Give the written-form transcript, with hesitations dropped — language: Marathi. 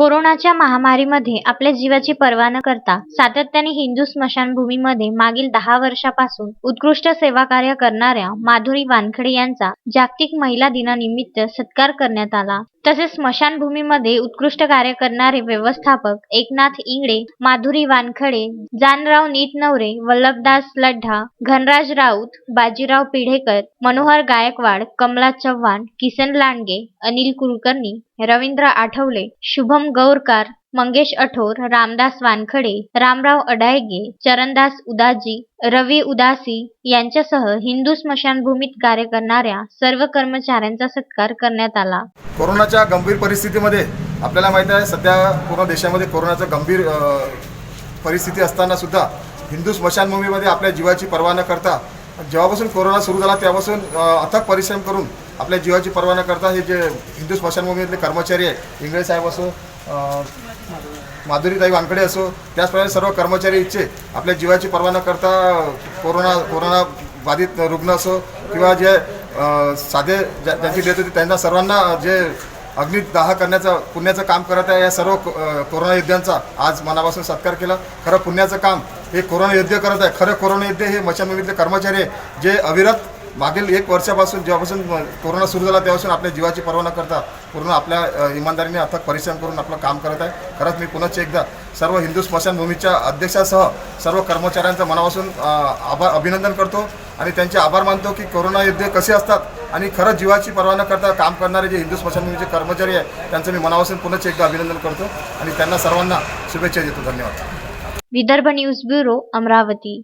कोरोनाच्या महामारीमध्ये आपल्या जीवाची पर्वा न करता सातत्याने हिंदू स्मशानभूमीमध्ये मागील 10 वर्षापासून उत्कृष्ट सेवाकार्य करणाऱ्या माधुरी वानखडे यांचा जागतिक महिला दिनानिमित्त सत्कार करण्यात आला। तसेच स्मशानभूमीमध्ये उत्कृष्ट कार्य करणारे व्यवस्थापक एकनाथ इंगळे, माधुरी वानखडे, जानराव नीतनवरे, वल्लभदास लड्ढा, घनराज राऊत, बाजीराव पिढेकर, मनोहर गायकवाड, कमला चव्हाण, किसन लांडगे, अनिल कुलकर्णी, रवींद्र आठवले, शुभम गौरकार, मंगेश अठोर, रामदास वानखडे, रामराव अडायगे, चरणदास उदाजी, रवी उदासी यांच्यासह हिंदू स्मशानभूमीत कार्य करणाऱ्या सर्व कर्मचाऱ्यांचा सत्कार करण्यात आला। कोरोनाच्या गंभीर परिस्थितीमध्ये आपल्याला माहिती आहे सध्या पूर्ण देशामध्ये कोरोनाचा गंभीर परिस्थिती असताना सुद्धा हिंदू स्मशानभूमीमध्ये आपल्या जीवाची पर्वा न करता जेव्हापासून कोरोना सुरू झाला तेव्हापासून अथक परिश्रम करून आपल्या जीवाची पर्वा न करता हे जे हिंदू स्मशानभूमीतले कर्मचारी आहे, इंगळे साहेब असो, माधुरीताई वानखडे असो, त्याचप्रमाणे सर्व कर्मचारी इच्छे आपल्या जीवाची पर्वा न करता कोरोना बाधित रुग्ण असो किंवा जे साधे ज्यांची डेथ होती त्यांना सर्वांना जे अग्निदाह करण्याचं पुण्याचं काम करत आहे या सर्व कोरोना योद्ध्यांचा आज मनापासून सत्कार केला। खरं पुण्याचं काम हे कोरोना योद्धे करत आहे। खरं कोरोना योद्धे हे स्मशानभूमीतले कर्मचारी आहे जे अविरत मागील 1 वर्षापासून जेव्हापासून कोरोना सुरू झाला तेव्हापासून आपल्या जीवाची पर्वा न करता पूर्ण आपल्या इमानदारीने अथक परिश्रम करून आपलं काम करत आहे। खरंच मी पुन्हा एकदा सर्व हिंदू स्मशानभूमीच्या अध्यक्षासह सर्व कर्मचाऱ्यांचं मनापासून अभिनंदन करतो आणि त्यांचे आभार मानतो की कोरोना योद्धे कसे असतात आणि खरंच जीवाची पर्वा न करता काम करणारे जे हिंदू स्मशानभूमीचे कर्मचारी आहे त्यांचं मी मनापासून पुन्हा एकदा अभिनंदन करतो आणि त्यांना सर्वांना शुभेच्छा देतो। धन्यवाद। Vidarbha news bureau, Amravati.